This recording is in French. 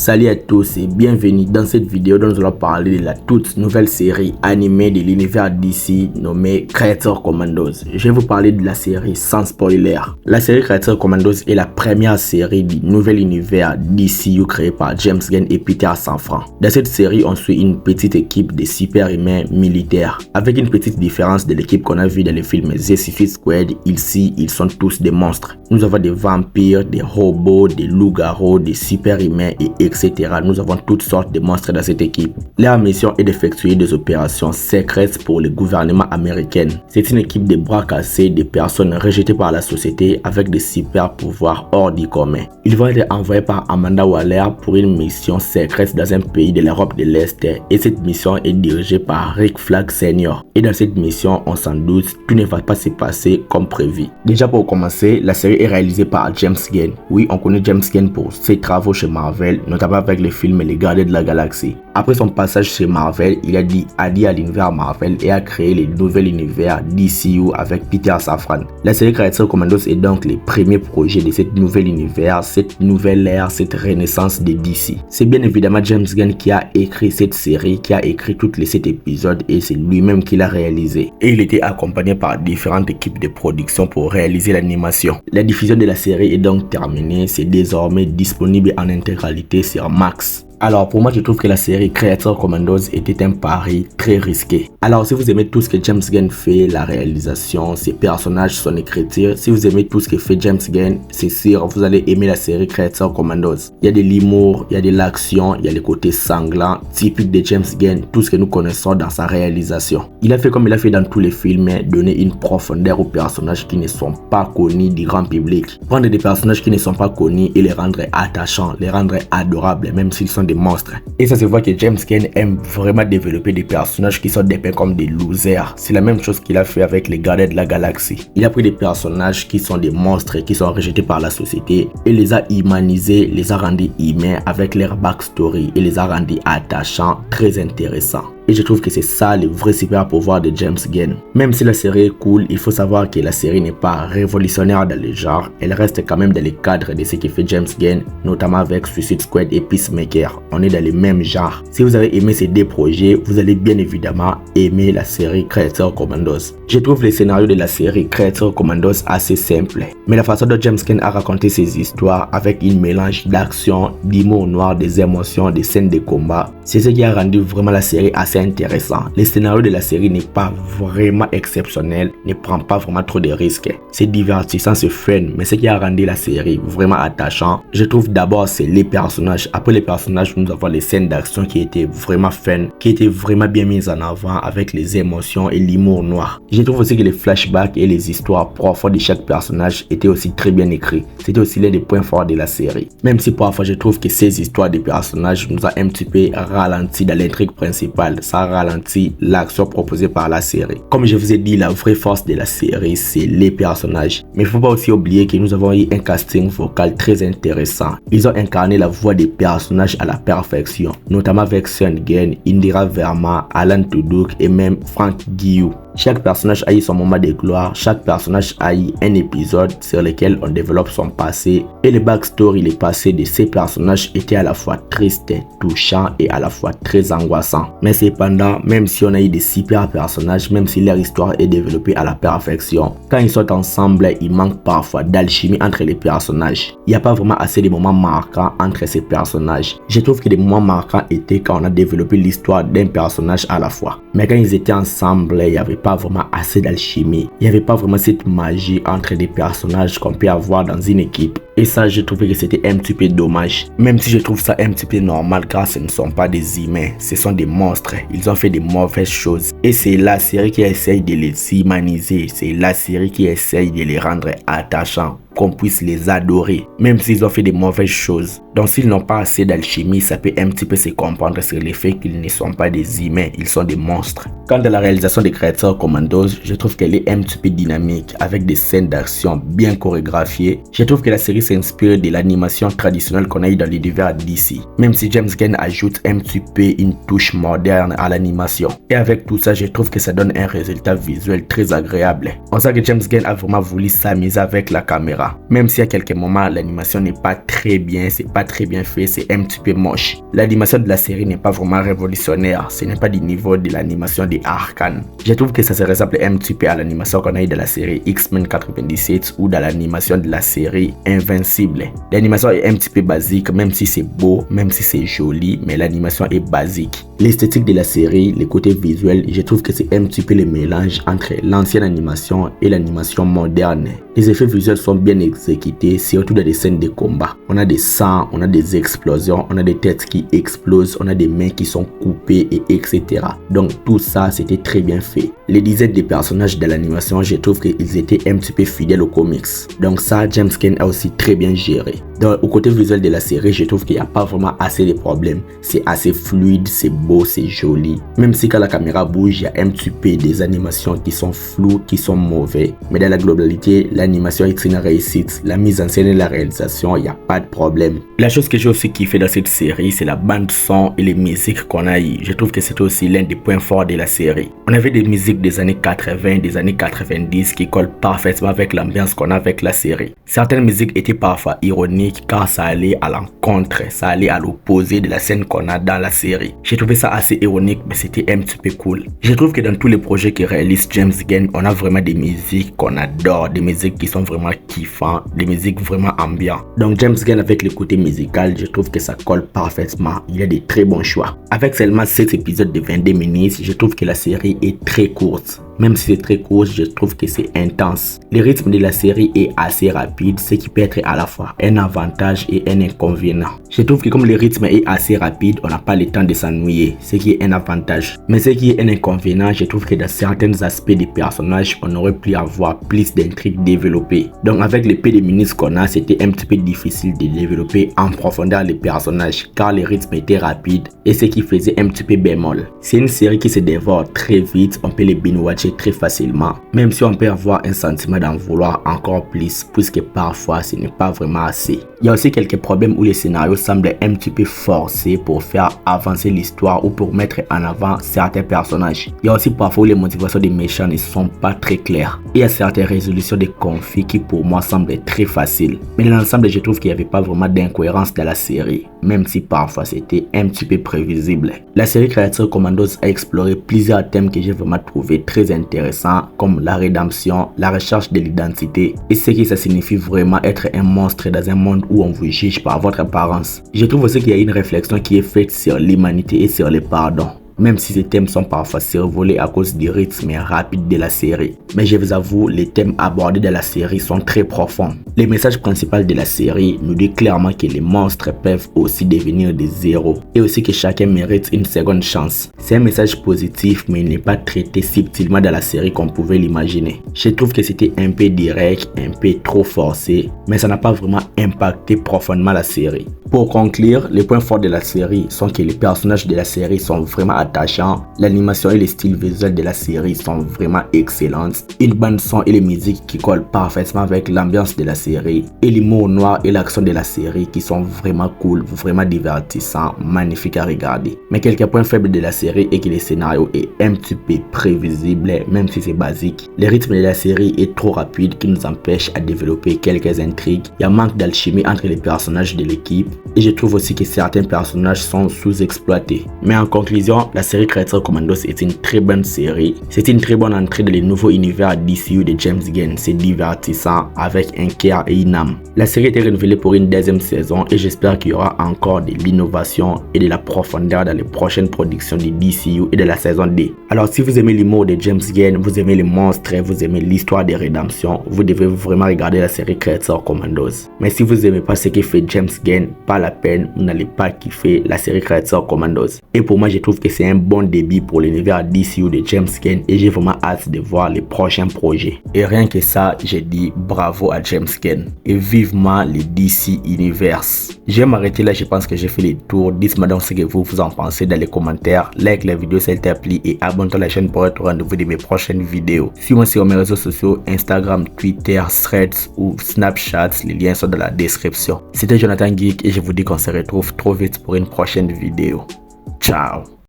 Salut à tous et bienvenue dans cette vidéo dont nous allons parler de la toute nouvelle série animée de l'univers DC nommée Creator Commandos. Je vais vous parler de la série sans spoiler. La série Creator Commandos est la première série du nouvel univers DCU créé par James Gunn et Peter Safran. Dans cette série, on suit une petite équipe de super-humains militaires. Avec une petite différence de l'équipe qu'on a vue dans le film The Suicide Squad, ici ils sont tous des monstres. Nous avons des vampires, des robots, des loups-garous, des super-humains et etc. Nous avons toutes sortes de monstres dans cette équipe. Leur mission est d'effectuer des opérations secrètes pour le gouvernement américain. C'est une équipe de bras cassés, de personnes rejetées par la société avec des super pouvoirs hors du commun. Ils vont être envoyés par Amanda Waller pour une mission secrète dans un pays de l'Europe de l'Est et cette mission est dirigée par Rick Flag Sr. Et dans cette mission, on s'en doute, tout ne va pas se passer comme prévu. Déjà pour commencer, la série est réalisée par James Gunn. Oui, on connaît James Gunn pour ses travaux chez Marvel, notamment avec le film Les Gardiens de la Galaxie. Après son passage chez Marvel, il a dit adieu à l'univers Marvel et a créé le nouvel univers DCU avec Peter Safran. La série Creator Commandos est donc le premier projet de cet nouvel univers, cette nouvelle ère, cette renaissance de DC. C'est bien évidemment James Gunn qui a écrit cette série, qui a écrit toutes les 7 épisodes et c'est lui-même qui l'a réalisé. Et il était accompagné par différentes équipes de production pour réaliser l'animation. La diffusion de la série est donc terminée, c'est désormais disponible en intégralité sur Max. Alors pour moi je trouve que la série Creator Commandos était un pari très risqué. Alors si vous aimez tout ce que James Gunn fait, la réalisation, ses personnages, son écriture, si vous aimez tout ce que fait James Gunn, c'est sûr vous allez aimer la série Creator Commandos. Il y a de l'humour, il y a de l'action, il y a le côté sanglant, typique de James Gunn, tout ce que nous connaissons dans sa réalisation. Il a fait comme il a fait dans tous les films, donner une profondeur aux personnages qui ne sont pas connus du grand public. Prendre des personnages qui ne sont pas connus et les rendre attachants, les rendre adorables même s'ils sont des monstres. Et ça se voit que James Gunn aime vraiment développer des personnages qui sont dépeints comme des losers. C'est la même chose qu'il a fait avec les Gardiens de la Galaxie. Il a pris des personnages qui sont des monstres et qui sont rejetés par la société et les a humanisés, les a rendus humains avec leur backstory et les a rendus attachants, très intéressants. Et je trouve que c'est ça le vrai super pouvoir de James Gunn. Même si la série est cool, il faut savoir que la série n'est pas révolutionnaire dans le genre. Elle reste quand même dans le cadre de ce que fait James Gunn, notamment avec Suicide Squad et Peacemaker. On est dans le même genre. Si vous avez aimé ces deux projets, vous allez bien évidemment aimer la série Creator Commandos. Je trouve le scénario de la série Creator Commandos assez simple. Mais la façon dont James Gunn a raconté ses histoires avec une mélange d'action, d'humour noir, des émotions, des scènes de combat, c'est ce qui a rendu vraiment la série assez intéressant. Le scénario de la série n'est pas vraiment exceptionnel, ne prend pas vraiment trop de risques. C'est divertissant, c'est fun, mais ce qui a rendu la série vraiment attachant, je trouve d'abord c'est les personnages. Après les personnages, nous avons les scènes d'action qui étaient vraiment fun, qui étaient vraiment bien mises en avant avec les émotions et l'humour noir. Je trouve aussi que les flashbacks et les histoires profondes de chaque personnage étaient aussi très bien écrits. C'était aussi l'un des points forts de la série. Même si parfois je trouve que ces histoires des personnages nous a un petit peu ralenti dans l'intrigue principale. Ça ralentit l'action proposée par la série. Comme je vous ai dit, la vraie force de la série, c'est les personnages. Mais il ne faut pas aussi oublier que nous avons eu un casting vocal très intéressant. Ils ont incarné la voix des personnages à la perfection, notamment avec Sean Gunn, Indira Verma, Alan Tudyk et même Frank Guillou. Chaque personnage a eu son moment de gloire, chaque personnage a eu un épisode sur lequel on développe son passé et le backstory, les passés de ces personnages étaient à la fois triste, touchant et à la fois très angoissant. Mais cependant, même si on a eu des super personnages, même si leur histoire est développée à la perfection, quand ils sont ensemble, il manque parfois d'alchimie entre les personnages. Il n'y a pas vraiment assez de moments marquants entre ces personnages. Je trouve que les moments marquants étaient quand on a développé l'histoire d'un personnage à la fois. Mais quand ils étaient ensemble, il n'y avait pas vraiment assez d'alchimie. Il n'y avait pas vraiment cette magie entre des personnages qu'on peut avoir dans une équipe. Et ça, je trouvais que c'était un petit peu dommage. Même si je trouve ça un petit peu normal car ce ne sont pas des humains, ce sont des monstres. Ils ont fait des mauvaises choses. Et c'est la série qui essaye de les humaniser. C'est la série qui essaye de les rendre attachants, qu'on puisse les adorer, même s'ils ont fait des mauvaises choses. Donc s'ils n'ont pas assez d'alchimie, ça peut un petit peu se comprendre sur le fait qu'ils ne sont pas des humains, ils sont des monstres. Quant à la réalisation des Creator Commandos, je trouve qu'elle est un petit peu dynamique, avec des scènes d'action bien chorégraphiées. Je trouve que la série s'inspire de l'animation traditionnelle qu'on a eu dans l'univers DC. Même si James Gunn ajoute un petit peu une touche moderne à l'animation. Et avec tout ça, je trouve que ça donne un résultat visuel très agréable. On sent que James Gunn a vraiment voulu s'amuser avec la caméra. Même si à quelques moments, l'animation n'est pas très bien, c'est pas très bien fait, c'est un petit peu moche. L'animation de la série n'est pas vraiment révolutionnaire, ce n'est pas du niveau de l'animation de Arcane. Je trouve que ça se ressemble un petit peu à l'animation qu'on a eu dans la série X-Men 97 ou dans l'animation de la série Invincible. L'animation est un petit peu basique, même si c'est beau, même si c'est joli, mais l'animation est basique. L'esthétique de la série, les côtés visuels, je trouve que c'est un petit peu le mélange entre l'ancienne animation et l'animation moderne. Les effets visuels sont bien exécutés, surtout dans des scènes de combat. On a des sangs, on a des explosions, on a des têtes qui explosent, on a des mains qui sont coupées et etc. Donc tout ça, c'était très bien fait. Les dizaines de personnages de l'animation, je trouve qu'ils étaient un petit peu fidèles aux comics. Donc ça, James Gunn a aussi très bien géré. Au côté visuel de la série, je trouve qu'il n'y a pas vraiment assez de problèmes. C'est assez fluide, c'est beau, c'est joli. Même si quand la caméra bouge, il y a un petit peu des animations qui sont floues, qui sont mauvais. Mais dans la globalité, l'animation est une réussite. La mise en scène et la réalisation, il n'y a pas de problème. La chose que j'ai aussi kiffé dans cette série, c'est la bande son et les musiques qu'on a eues. Je trouve que c'était aussi l'un des points forts de la série. On avait des musiques des années 80, des années 90 qui collent parfaitement avec l'ambiance qu'on a avec la série. Certaines musiques étaient parfois ironiques car ça allait à l'encontre, ça allait à l'opposé de la scène qu'on a dans la série. J'ai trouvé ça assez ironique, mais c'était un petit peu cool. Je trouve que dans tous les projets que réalise James Gunn, on a vraiment des musiques qu'on adore, des musiques qui sont vraiment kiffantes, des musiques vraiment ambiantes. Donc James Gunn avec le côté musical, je trouve que ça colle parfaitement. Il a des très bons choix. Avec seulement 7 épisodes de 22 minutes, je trouve que la série est très courte. Même si c'est très court, je trouve que c'est intense. Le rythme de la série est assez rapide, ce qui peut être à la fois un avantage et un inconvénient. Je trouve que comme le rythme est assez rapide, on n'a pas le temps de s'ennuyer, ce qui est un avantage. Mais ce qui est un inconvénient, je trouve que dans certains aspects des personnages, on aurait pu avoir plus d'intrigues développées. Donc avec les peu de minutes qu'on a, c'était un petit peu difficile de développer en profondeur les personnages, car le rythme était rapide et ce qui faisait un petit peu bémol. C'est une série qui se dévore très vite, on peut les binge-watcher très facilement, même si on peut avoir un sentiment d'en vouloir encore plus, puisque parfois ce n'est pas vraiment assez. Il y a aussi quelques problèmes où les scénarios semblent un petit peu forcés pour faire avancer l'histoire ou pour mettre en avant certains personnages. Il y a aussi parfois où les motivations des méchants ne sont pas très claires. Et il y a certaines résolutions des conflits qui pour moi semblent très faciles. Mais dans l'ensemble, je trouve qu'il n'y avait pas vraiment d'incohérence dans la série, même si parfois c'était un petit peu prévisible. La série Creature Commandos a exploré plusieurs thèmes que j'ai vraiment trouvé très intéressants, comme la rédemption, la recherche de l'identité et ce que ça signifie vraiment être un monstre dans un monde où on vous juge par votre apparence. Je trouve aussi qu'il y a une réflexion qui est faite sur l'humanité et sur le pardon. Même si ces thèmes sont parfois survolés à cause du rythme rapide de la série. Mais je vous avoue, les thèmes abordés dans la série sont très profonds. Le message principal de la série nous dit clairement que les monstres peuvent aussi devenir des héros. Et aussi que chacun mérite une seconde chance. C'est un message positif, mais il n'est pas traité subtilement dans la série comme on pouvait l'imaginer. Je trouve que c'était un peu direct, un peu trop forcé, mais ça n'a pas vraiment impacté profondément la série. Pour conclure, les points forts de la série sont que les personnages de la série sont vraiment attachants, l'animation et le style visuel de la série sont vraiment excellentes, une bande son et les musiques qui collent parfaitement avec l'ambiance de la série, et l'humour noir et l'action de la série qui sont vraiment cool, vraiment divertissants, magnifiques à regarder. Mais quelques points faibles de la série est que le scénario est un petit peu prévisible, même si c'est basique. Le rythme de la série est trop rapide qui nous empêche à développer quelques intrigues. Il y a un manque d'alchimie entre les personnages de l'équipe. Et je trouve aussi que certains personnages sont sous-exploités. Mais en conclusion, la série Creature Commandos est une très bonne série. C'est une très bonne entrée dans le nouveau univers DCU de James Gunn. C'est divertissant avec un cœur et une âme. La série a été renouvelée pour une deuxième saison et j'espère qu'il y aura encore de l'innovation et de la profondeur dans les prochaines productions de DCU et de la saison 2. Alors si vous aimez l'humour de James Gunn, vous aimez les monstres, vous aimez l'histoire de rédemption, vous devez vraiment regarder la série Creature Commandos. Mais si vous n'aimez pas ce que fait James Gunn, pas la peine, vous n'allez pas kiffer la série Creature Commandos. Et pour moi, je trouve que c'est c'est un bon début pour l'univers DCU de James Gunn et j'ai vraiment hâte de voir les prochains projets. Et rien que ça, j'ai dit bravo à James Gunn et vivement le DC Universe. Je vais m'arrêter là, je pense que j'ai fait le tour. Dites-moi donc ce que vous en pensez dans les commentaires. Like la vidéo si elle t'a plu et abonne-toi à la chaîne pour être au rendez-vous de mes prochaines vidéos. Suis-moi sur mes réseaux sociaux, Instagram, Twitter, Threads ou Snapchat, les liens sont dans la description. C'était Jonathan Geek et je vous dis qu'on se retrouve trop vite pour une prochaine vidéo. Ciao.